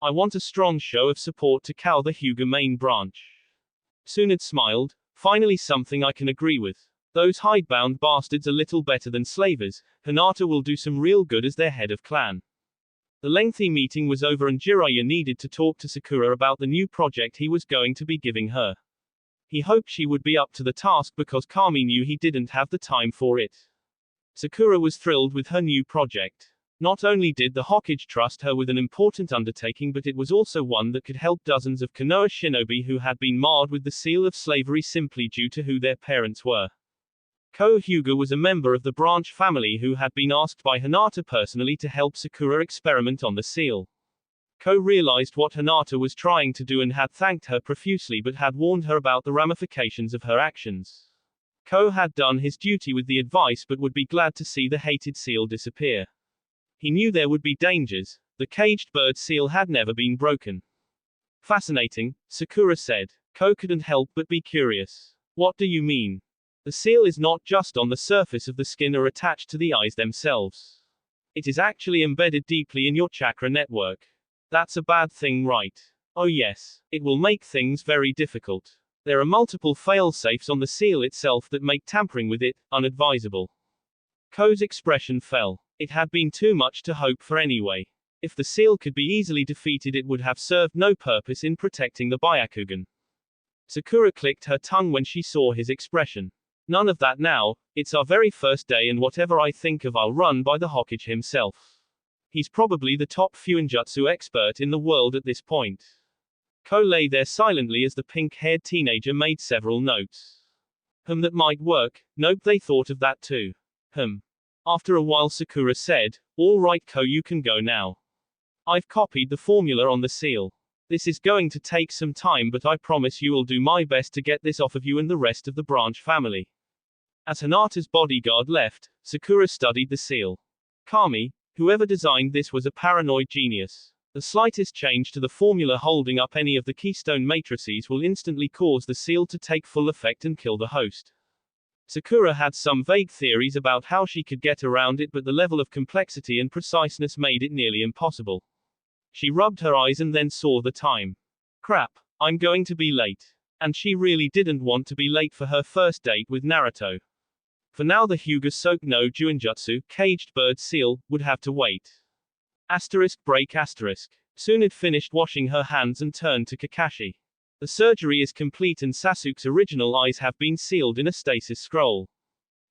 A: I want a strong show of support to cow the Hyuga main branch. Tsunade smiled, finally something I can agree with. Those hidebound bastards are little better than slavers. Hinata will do some real good as their head of clan. The lengthy meeting was over and Jiraiya needed to talk to Sakura about the new project he was going to be giving her. He hoped she would be up to the task because Kami knew he didn't have the time for it. Sakura was thrilled with her new project. Not only did the Hokage trust her with an important undertaking, but it was also one that could help dozens of Konoha shinobi who had been marred with the seal of slavery simply due to who their parents were. Ko Hyuga was a member of the branch family who had been asked by Hinata personally to help Sakura experiment on the seal. Ko realized what Hinata was trying to do and had thanked her profusely but had warned her about the ramifications of her actions. Ko had done his duty with the advice but would be glad to see the hated seal disappear. He knew there would be dangers. The caged bird seal had never been broken. Fascinating, Sakura said. Ko couldn't help but be curious. What do you mean? The seal is not just on the surface of the skin or attached to the eyes themselves. It is actually embedded deeply in your chakra network. That's a bad thing, right? Oh yes. It will make things very difficult. There are multiple fail-safes on the seal itself that make tampering with it unadvisable. Ko's expression fell. It had been too much to hope for anyway. If the seal could be easily defeated, it would have served no purpose in protecting the Byakugan. Sakura clicked her tongue when she saw his expression. None of that now, it's our very first day and whatever I think of I'll run by the Hokage himself. He's probably the top Fuinjutsu expert in the world at this point. Ko lay there silently as the pink-haired teenager made several notes. That might work. Nope, they thought of that too. After a while Sakura said, all right Ko, you can go now. I've copied the formula on the seal. This is going to take some time, but I promise you I'll do my best to get this off of you and the rest of the branch family. As Hinata's bodyguard left, Sakura studied the seal. Kami, whoever designed this was a paranoid genius. The slightest change to the formula holding up any of the keystone matrices will instantly cause the seal to take full effect and kill the host. Sakura had some vague theories about how she could get around it, but the level of complexity and preciseness made it nearly impossible. She rubbed her eyes and then saw the time. Crap, I'm going to be late. And she really didn't want to be late for her first date with Naruto. For now the Hyuga Soak no Juinjutsu, caged bird seal, would have to wait. Break. Tsunade finished washing her hands and turned to Kakashi. The surgery is complete and Sasuke's original eyes have been sealed in a stasis scroll.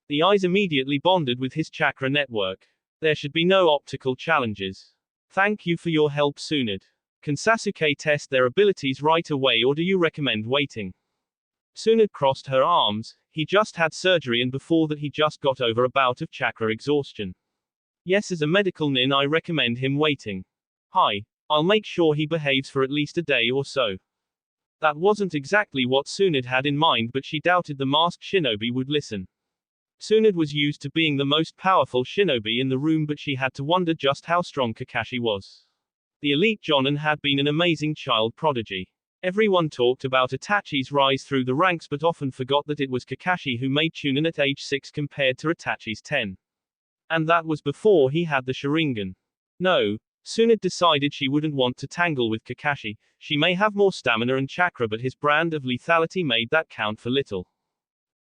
A: The eyes immediately bonded with his chakra network. There should be no optical challenges. Thank you for your help, Tsunade. Can Sasuke test their abilities right away or do you recommend waiting? Tsunade crossed her arms. He just had surgery and before that he just got over a bout of chakra exhaustion. Yes, as a medical nin I recommend him waiting. Hi. I'll make sure he behaves for at least a day or so. That wasn't exactly what Tsunade had in mind, but she doubted the masked shinobi would listen. Tsunade was used to being the most powerful shinobi in the room, but she had to wonder just how strong Kakashi was. The elite Jonin had been an amazing child prodigy. Everyone talked about Itachi's rise through the ranks but often forgot that it was Kakashi who made Chunin at age 6 compared to Itachi's 10. And that was before he had the Sharingan. No, Tsunade decided she wouldn't want to tangle with Kakashi. She may have more stamina and chakra, but his brand of lethality made that count for little.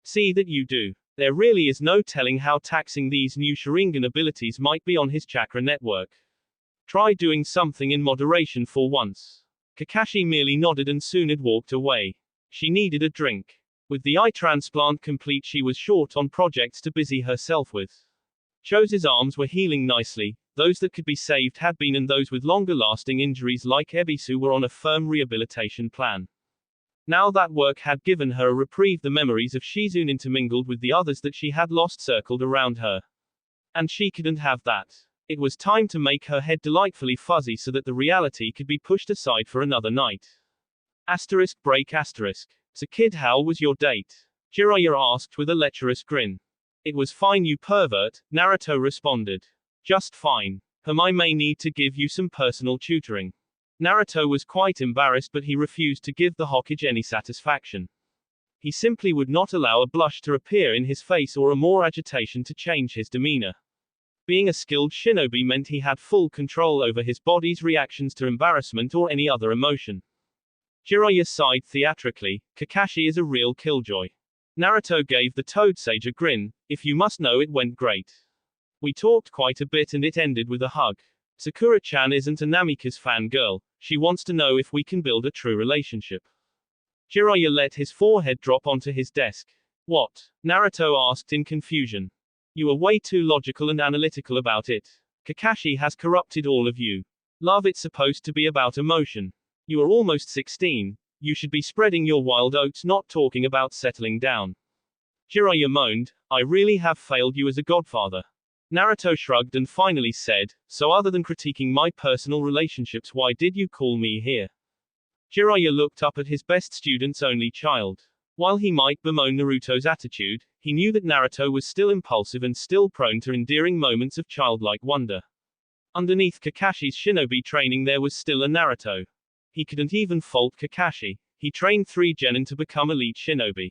A: See that you do. There really is no telling how taxing these new Sharingan abilities might be on his chakra network. Try doing something in moderation for once. Kakashi merely nodded and Tsunade walked away. She needed a drink. With the eye transplant complete, she was short on projects to busy herself with. Chose's arms were healing nicely. Those that could be saved had been, and those with longer-lasting injuries like Ebisu were on a firm rehabilitation plan. Now that work had given her a reprieve, the memories of Shizune intermingled with the others that she had lost circled around her. And she couldn't have that. It was time to make her head delightfully fuzzy so that the reality could be pushed aside for another night. Break. So kid, how was your date? Jiraiya asked with a lecherous grin. It was fine, you pervert, Naruto responded. Just fine. I may need to give you some personal tutoring. Naruto was quite embarrassed, but he refused to give the Hokage any satisfaction. He simply would not allow a blush to appear in his face or a more agitation to change his demeanor. Being a skilled shinobi meant he had full control over his body's reactions to embarrassment or any other emotion. Jiraiya sighed theatrically. Kakashi is a real killjoy. Naruto gave the Toad Sage a grin. If you must know, it went great. We talked quite a bit and it ended with a hug. Sakura-chan isn't a Namikaze fangirl. She wants to know if we can build a true relationship. Jiraiya let his forehead drop onto his desk. What? Naruto asked in confusion. You are way too logical and analytical about it. Kakashi has corrupted all of you. Love, it's supposed to be about emotion. You are almost 16. You should be spreading your wild oats, not talking about settling down. Jiraiya moaned. I really have failed you as a godfather. Naruto shrugged and finally said, so other than critiquing my personal relationships, why did you call me here? Jiraiya looked up at his best student's only child. While he might bemoan Naruto's attitude, he knew that Naruto was still impulsive and still prone to endearing moments of childlike wonder. Underneath Kakashi's shinobi training there was still a Naruto. He couldn't even fault Kakashi. He trained 3 genin to become elite shinobi.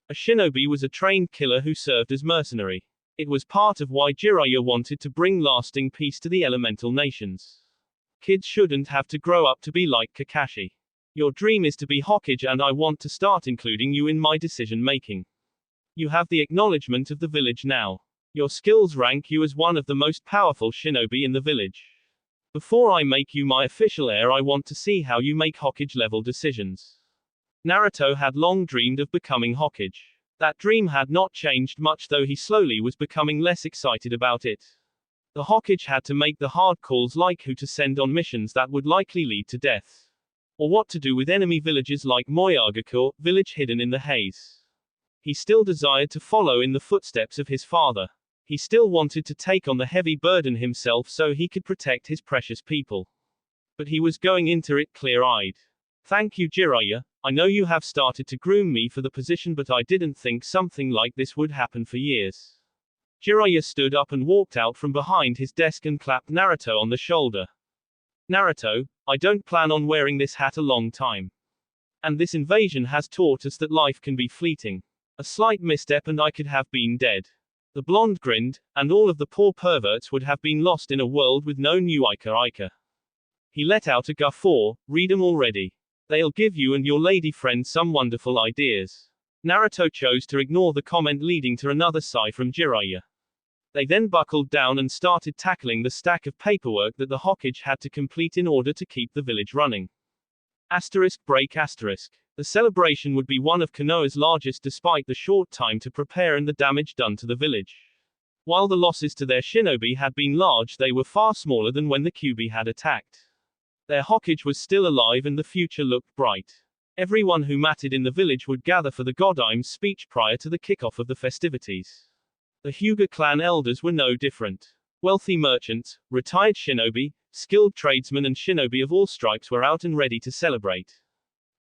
A: A shinobi was a trained killer who served as mercenary. It was part of why Jiraiya wanted to bring lasting peace to the elemental nations. Kids shouldn't have to grow up to be like Kakashi. Your dream is to be Hokage and I want to start including you in my decision making. You have the acknowledgement of the village now. Your skills rank you as one of the most powerful shinobi in the village. Before I make you my official heir, I want to see how you make Hokage level decisions. Naruto had long dreamed of becoming Hokage. That dream had not changed much, though he slowly was becoming less excited about it. The Hokage had to make the hard calls, like who to send on missions that would likely lead to death. Or what to do with enemy villages like Moyagakure, village hidden in the haze. He still desired to follow in the footsteps of his father. He still wanted to take on the heavy burden himself so he could protect his precious people. But he was going into it clear-eyed. Thank you, Jiraiya. I know you have started to groom me for the position, but I didn't think something like this would happen for years. Jiraiya stood up and walked out from behind his desk and clapped Naruto on the shoulder. Naruto, I don't plan on wearing this hat a long time. And this invasion has taught us that life can be fleeting. A slight misstep and I could have been dead. The blonde grinned, and all of the poor perverts would have been lost in a world with no new Ika. He let out a guffaw. Read 'em already. They'll give you and your lady friend some wonderful ideas. Naruto chose to ignore the comment, leading to another sigh from Jiraiya. They then buckled down and started tackling the stack of paperwork that the Hokage had to complete in order to keep the village running. Break. The celebration would be one of Konoha's largest despite the short time to prepare and the damage done to the village. While the losses to their shinobi had been large, they were far smaller than when the Kyuubi had attacked. Their Hokage was still alive and the future looked bright. Everyone who mattered in the village would gather for the Godime's speech prior to the kickoff of the festivities. The Hyuga clan elders were no different. Wealthy merchants, retired shinobi, skilled tradesmen and shinobi of all stripes were out and ready to celebrate.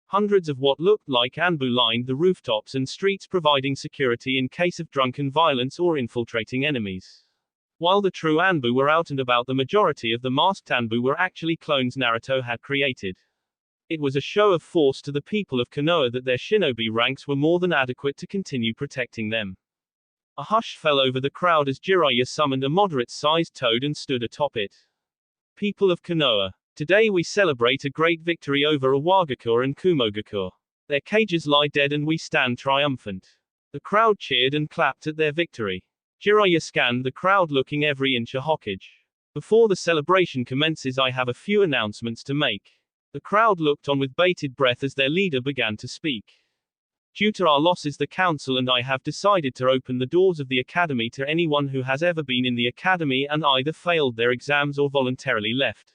A: Hundreds of what looked like Anbu lined the rooftops and streets, providing security in case of drunken violence or infiltrating enemies. While the true Anbu were out and about, the majority of the masked Anbu were actually clones Naruto had created. It was a show of force to the people of Konoha that their shinobi ranks were more than adequate to continue protecting them. A hush fell over the crowd as Jiraiya summoned a moderate-sized toad and stood atop it. People of Konoha, today we celebrate a great victory over Iwagakure and Kumogakure. Their cages lie dead and we stand triumphant. The crowd cheered and clapped at their victory. Jiraiya scanned the crowd, looking every inch a Hokage. Before the celebration commences, I have a few announcements to make. The crowd looked on with bated breath as their leader began to speak. Due to our losses, the council and I have decided to open the doors of the academy to anyone who has ever been in the academy and either failed their exams or voluntarily left.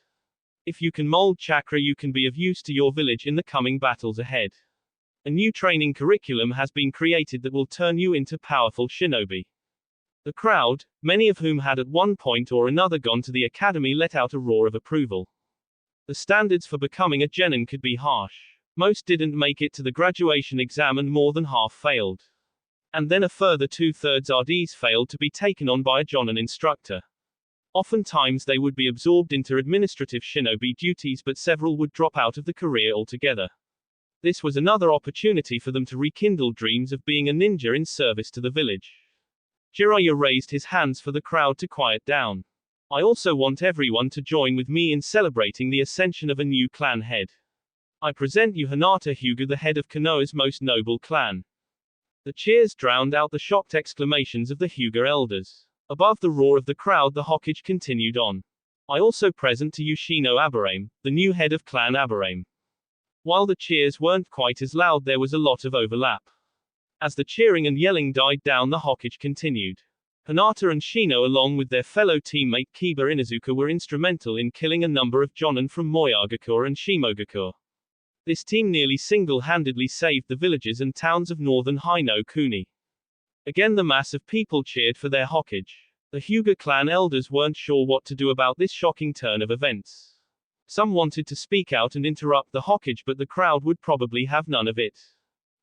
A: If you can mold chakra, you can be of use to your village in the coming battles ahead. A new training curriculum has been created that will turn you into powerful shinobi. The crowd, many of whom had at one point or another gone to the academy, let out a roar of approval. The standards for becoming a genin could be harsh. Most didn't make it to the graduation exam and more than half failed. And then a further 2/3 RDs failed to be taken on by a Jonin instructor. Oftentimes they would be absorbed into administrative shinobi duties, but several would drop out of the career altogether. This was another opportunity for them to rekindle dreams of being a ninja in service to the village. Jiraiya raised his hands for the crowd to quiet down. I also want everyone to join with me in celebrating the ascension of a new clan head. I present you Hinata Hyuga, the head of Konoha's most noble clan. The cheers drowned out the shocked exclamations of the Hyuga elders. Above the roar of the crowd, the Hokage continued on. I also present to you Shino Aburame, the new head of Clan Aburame. While the cheers weren't quite as loud, there was a lot of overlap. As the cheering and yelling died down, the Hokage continued. Hinata and Shino, along with their fellow teammate Kiba Inuzuka, were instrumental in killing a number of Jonin from Moyagakure and Shimogakure. This team nearly single-handedly saved the villages and towns of northern Hino Kuni. Again the mass of people cheered for their Hokage. The Hyuga clan elders weren't sure what to do about this shocking turn of events. Some wanted to speak out and interrupt the Hokage, but the crowd would probably have none of it.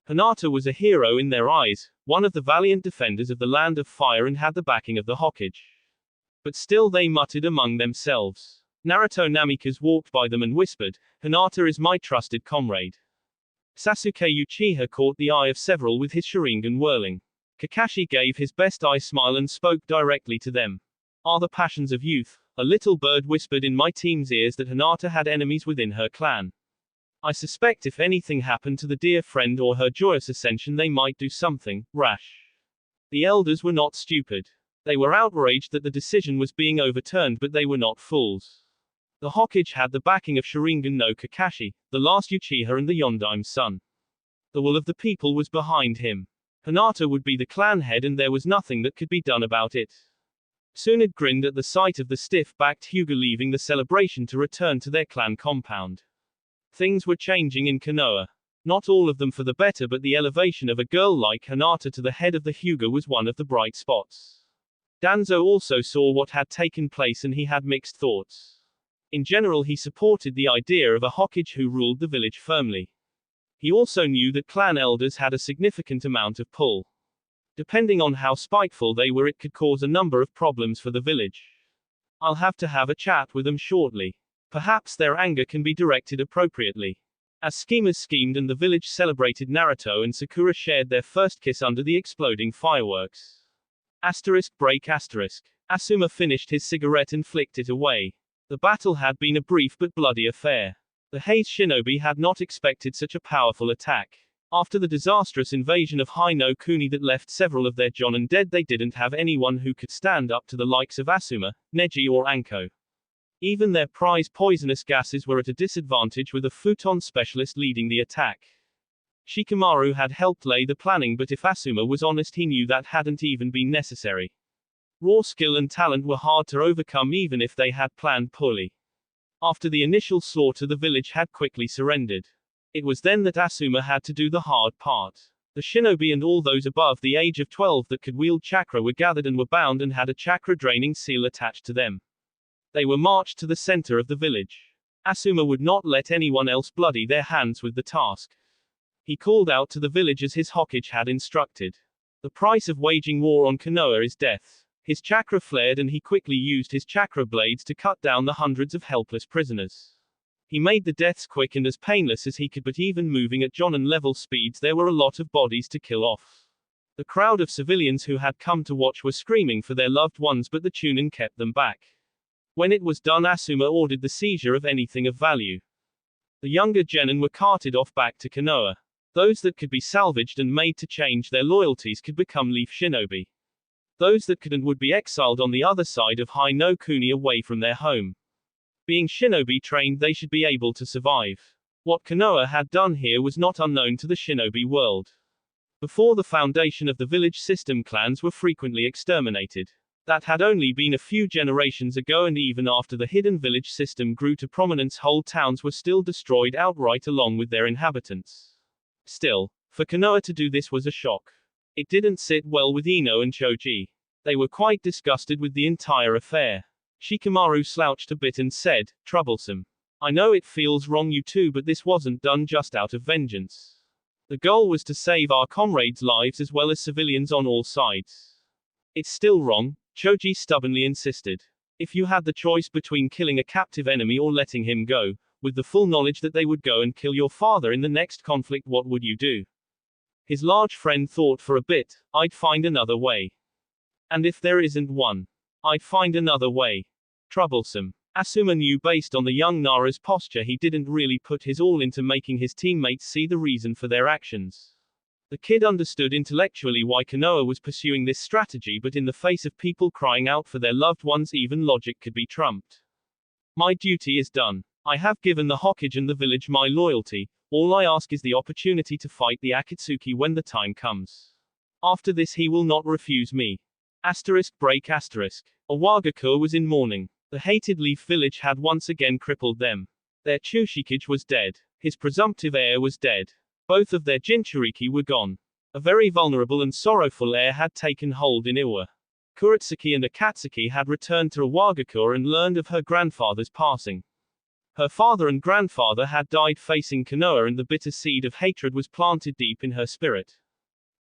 A: Hinata was a hero in their eyes, one of the valiant defenders of the land of fire, and had the backing of the Hokage. But still they muttered among themselves. Naruto Namikaze walked by them and whispered, "Hinata is my trusted comrade." Sasuke Uchiha caught the eye of several with his Sharingan whirling. Kakashi gave his best eye smile and spoke directly to them. "Are the passions of youth?" A little bird whispered in my team's ears that Hinata had enemies within her clan. I suspect if anything happened to the dear friend or her joyous ascension, they might do something rash. The elders were not stupid. They were outraged that the decision was being overturned, but they were not fools. The Hokage had the backing of Sharingan no Kakashi, the last Uchiha and the Yondaime son. The will of the people was behind him. Hinata would be the clan head, and there was nothing that could be done about it. Suna grinned at the sight of the stiff-backed Hyuga leaving the celebration to return to their clan compound. Things were changing in Konoha. Not all of them for the better, but the elevation of a girl like Hinata to the head of the Hyuga was one of the bright spots. Danzo also saw what had taken place, and he had mixed thoughts. In general, he supported the idea of a Hokage who ruled the village firmly. He also knew that clan elders had a significant amount of pull. Depending on how spiteful they were, it could cause a number of problems for the village. I'll have to have a chat with them shortly. Perhaps their anger can be directed appropriately. As schemers schemed and the village celebrated, Naruto and Sakura shared their first kiss under the exploding fireworks. *break*. Asuma finished his cigarette and flicked it away. The battle had been a brief but bloody affair. The Haze Shinobi had not expected such a powerful attack. After the disastrous invasion of Hino Kuni that left several of their Jonin dead, they didn't have anyone who could stand up to the likes of Asuma, Neji or Anko. Even their prize poisonous gases were at a disadvantage, with a futon specialist leading the attack. Shikamaru had helped lay the planning, but if Asuma was honest, he knew that hadn't even been necessary. Raw skill and talent were hard to overcome even if they had planned poorly. After the initial slaughter, the village had quickly surrendered. It was then that Asuma had to do the hard part. The shinobi and all those above the age of 12 that could wield chakra were gathered and were bound and had a chakra-draining seal attached to them. They were marched to the center of the village. Asuma would not let anyone else bloody their hands with the task. He called out to the village as his Hokage had instructed. The price of waging war on Konoha is death. His chakra flared and he quickly used his chakra blades to cut down the hundreds of helpless prisoners. He made the deaths quick and as painless as he could, but even moving at Jonin level speeds, there were a lot of bodies to kill off. The crowd of civilians who had come to watch were screaming for their loved ones, but the Chunin kept them back. When it was done, Asuma ordered the seizure of anything of value. The younger genin were carted off back to Konoha. Those that could be salvaged and made to change their loyalties could become Leaf Shinobi. Those that couldn't would be exiled on the other side of Hino Kuni, away from their home. Being shinobi trained, they should be able to survive. What Konoha had done here was not unknown to the shinobi world. Before the foundation of the village system, clans were frequently exterminated. That had only been a few generations ago, and even after the hidden village system grew to prominence, whole towns were still destroyed outright along with their inhabitants. Still, for Konoha to do this was a shock. It didn't sit well with Ino and Choji. They were quite disgusted with the entire affair. Shikamaru slouched a bit and said, "Troublesome. I know it feels wrong, you two, but this wasn't done just out of vengeance. The goal was to save our comrades' lives as well as civilians on all sides. It's still wrong, Choji stubbornly insisted. If you had the choice between killing a captive enemy or letting him go, with the full knowledge that they would go and kill your father in the next conflict, what would you do? His large friend thought for a bit. I'd find another way. And if there isn't one, I'd find another way. Troublesome. Asuma knew based on the young Nara's posture he didn't really put his all into making his teammates see the reason for their actions. The kid understood intellectually why Konoha was pursuing this strategy, but in the face of people crying out for their loved ones, even logic could be trumped. My duty is done. I have given the Hokage and the village my loyalty. All I ask is the opportunity to fight the Akatsuki when the time comes. After this he will not refuse me. Break asterisk. Owagakur was in mourning. The hated Leaf Village had once again crippled them. Their Chushikage was dead. His presumptive heir was dead. Both of their Jinchuriki were gone. A very vulnerable and sorrowful heir had taken hold in Iwa. Kuretsuki and Akatsuki had returned to Owagakur and learned of her grandfather's passing. Her father and grandfather had died facing Konoha, and the bitter seed of hatred was planted deep in her spirit.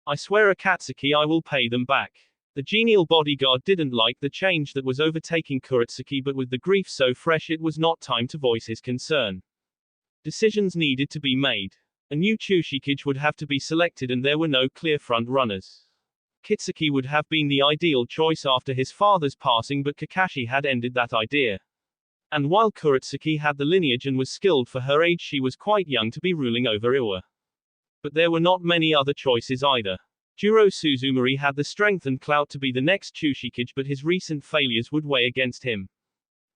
A: I swear, Akatsuki, I will pay them back. The genial bodyguard didn't like the change that was overtaking Kuretsuki, but with the grief so fresh it was not time to voice his concern. Decisions needed to be made. A new Chushikage would have to be selected, and there were no clear front runners. Kitsuki would have been the ideal choice after his father's passing, but Kakashi had ended that idea. And while Kuretsuki had the lineage and was skilled for her age, she was quite young to be ruling over Iwa. But there were not many other choices either. Juro Suzumori had the strength and clout to be the next Chushikage, but his recent failures would weigh against him.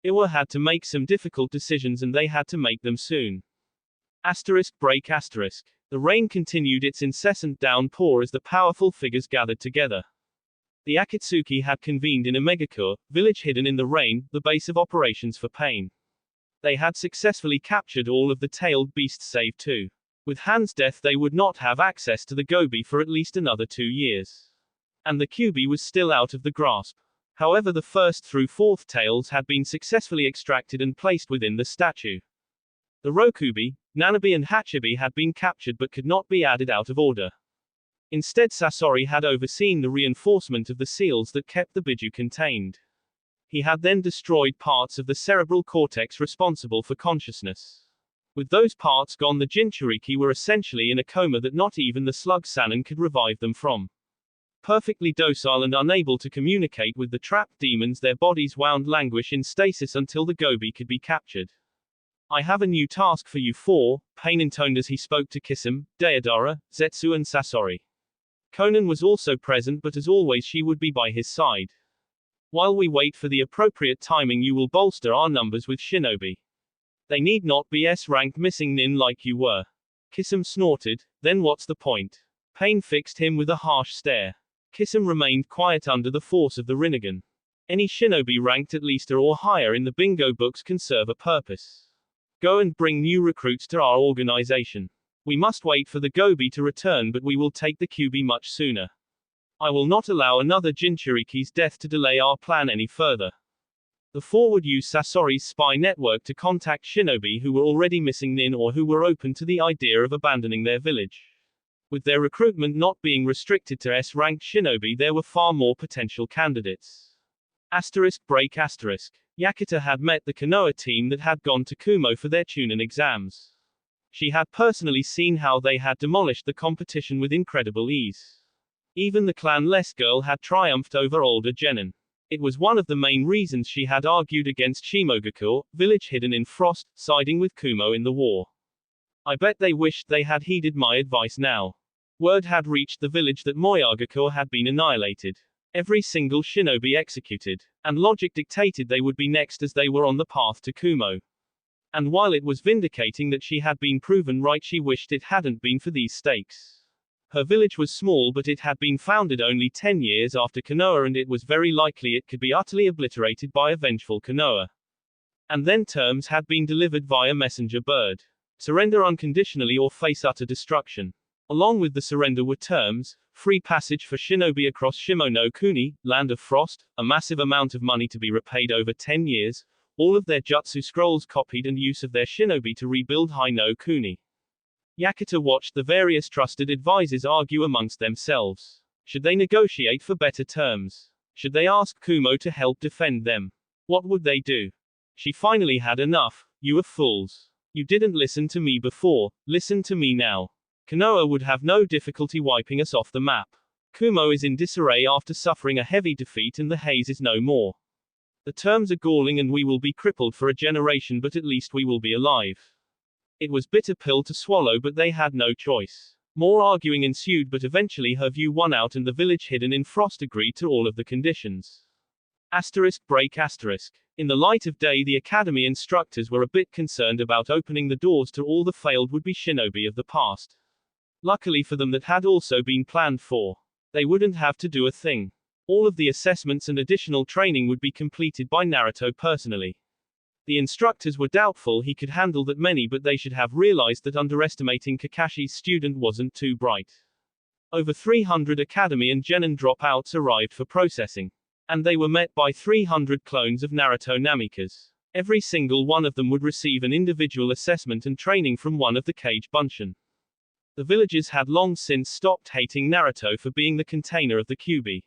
A: Iwa had to make some difficult decisions, and they had to make them soon. Break asterisk. The rain continued its incessant downpour as the powerful figures gathered together. The Akatsuki had convened in Omegakur, village hidden in the rain, the base of operations for Pain. They had successfully captured all of the tailed beasts save two. With Han's death they would not have access to the Gobi for at least another 2 years. And the Kyubi was still out of the grasp. However, the first through fourth tails had been successfully extracted and placed within the statue. The Rokubi, Nanabi and Hachibi had been captured but could not be added out of order. Instead, Sasori had overseen the reinforcement of the seals that kept the Biju contained. He had then destroyed parts of the cerebral cortex responsible for consciousness. With those parts gone, the Jinchuriki were essentially in a coma that not even the slug Sannin could revive them from. Perfectly docile and unable to communicate with the trapped demons, their bodies wound languish in stasis until the Gobi could be captured. I have a new task for you four, Pain intoned as he spoke to Kisame, Deidara, Zetsu and Sasori. Konan was also present, but as always she would be by his side. While we wait for the appropriate timing, you will bolster our numbers with shinobi. They need not be S-rank missing nin like you were. Kisame snorted, then what's the point? Pain fixed him with a harsh stare. Kisame remained quiet under the force of the Rinnegan. Any shinobi ranked at least A or higher in the bingo books can serve a purpose. Go and bring new recruits to our organization. We must wait for the Gobi to return, but we will take the Kyubi much sooner. I will not allow another Jinchuriki's death to delay our plan any further. The four would use Sasori's spy network to contact shinobi who were already missing nin or who were open to the idea of abandoning their village. With their recruitment not being restricted to S-ranked shinobi, there were far more potential candidates. Break asterisk. Yakuta had met the Konoha team that had gone to Kumo for their Chunin exams. She had personally seen how they had demolished the competition with incredible ease. Even the clan-less girl had triumphed over older genin. It was one of the main reasons she had argued against Shimogakur, village hidden in frost, siding with Kumo in the war. I bet they wished they had heeded my advice now. Word had reached the village that Moyagakur had been annihilated. Every single shinobi executed. And logic dictated they would be next as they were on the path to Kumo. And while it was vindicating that she had been proven right, she wished it hadn't been for these stakes. Her village was small, but it had been founded only 10 years after Konoha, and it was very likely it could be utterly obliterated by a vengeful Konoha. And then terms had been delivered via messenger bird. Surrender unconditionally or face utter destruction. Along with the surrender were terms: free passage for shinobi across Shimo-no-Kuni, Land of Frost, a massive amount of money to be repaid over 10 years, all of their jutsu scrolls copied, and use of their shinobi to rebuild Hai-no-Kuni. Yakuta watched the various trusted advisors argue amongst themselves. Should they negotiate for better terms? Should they ask Kumo to help defend them? What would they do? She finally had enough. You are fools. You didn't listen to me before, listen to me now. Konoha would have no difficulty wiping us off the map. Kumo is in disarray after suffering a heavy defeat and the haze is no more. The terms are galling and we will be crippled for a generation, but at least we will be alive. It was bitter pill to swallow, but they had no choice. More arguing ensued, but eventually her view won out and the village hidden in frost agreed to all of the conditions. Break. In the light of day, the academy instructors were a bit concerned about opening the doors to all the failed would-be shinobi of the past. Luckily for them, that had also been planned for. They wouldn't have to do a thing. All of the assessments and additional training would be completed by Naruto personally. The instructors were doubtful he could handle that many, but they should have realized that underestimating Kakashi's student wasn't too bright. Over 300 academy and genin dropouts arrived for processing. And they were met by 300 clones of Naruto Namikas. Every single one of them would receive an individual assessment and training from one of the Kage Bunshin. The villagers had long since stopped hating Naruto for being the container of the Kyuubi.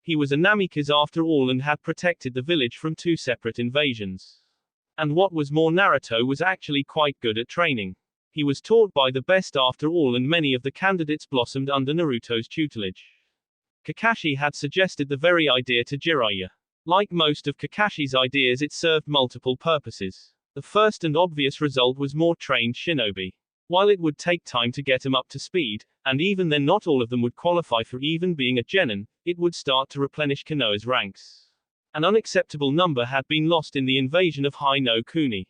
A: He was a Namikas after all and had protected the village from 2 separate invasions. And what was more, Naruto was actually quite good at training. He was taught by the best after all, and many of the candidates blossomed under Naruto's tutelage. Kakashi had suggested the very idea to Jiraiya. Like most of Kakashi's ideas, it served multiple purposes. The first and obvious result was more trained shinobi. While it would take time to get them up to speed, and even then not all of them would qualify for even being a genin, it would start to replenish Konoha's ranks. An unacceptable number had been lost in the invasion of Hai no Kuni.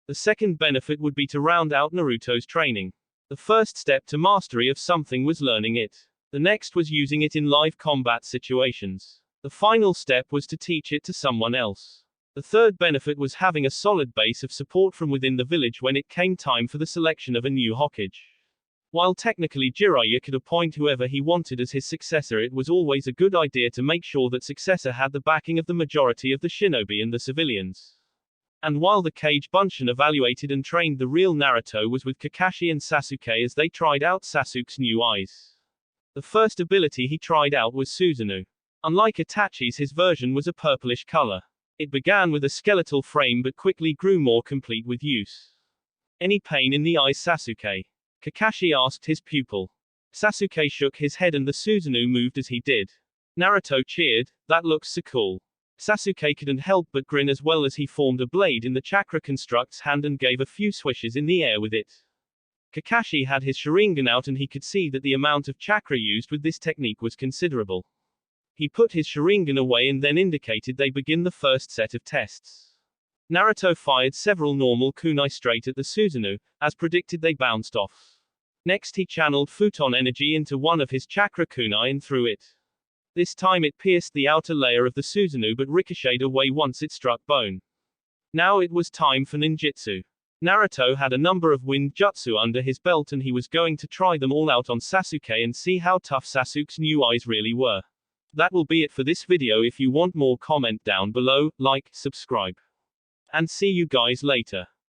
A: The second benefit would be to round out Naruto's training. The first step to mastery of something was learning it. The next was using it in live combat situations. The final step was to teach it to someone else. The third benefit was having a solid base of support from within the village when it came time for the selection of a new Hokage. While technically Jiraiya could appoint whoever he wanted as his successor, it was always a good idea to make sure that successor had the backing of the majority of the shinobi and the civilians. And while the Kage Bunshin evaluated and trained, the real Naruto was with Kakashi and Sasuke as they tried out Sasuke's new eyes. The first ability he tried out was Susanoo. Unlike Itachi's, his version was a purplish color. It began with a skeletal frame but quickly grew more complete with use. Any pain in the eyes, Sasuke? Kakashi asked his pupil. Sasuke shook his head and the Susanoo moved as he did. Naruto cheered, "That looks so cool." Sasuke couldn't help but grin as well as he formed a blade in the chakra construct's hand and gave a few swishes in the air with it. Kakashi had his Sharingan out and he could see that the amount of chakra used with this technique was considerable. He put his Sharingan away and then indicated they begin the first set of tests. Naruto fired several normal kunai straight at the Susanoo. As predicted, they bounced off. Next he channeled Futon energy into one of his chakra kunai and threw it. This time it pierced the outer layer of the Susanoo but ricocheted away once it struck bone. Now it was time for ninjutsu. Naruto had a number of wind jutsu under his belt and he was going to try them all out on Sasuke and see how tough Sasuke's new eyes really were. That will be it for this video. If you want more, comment down below, like, subscribe. And see you guys later.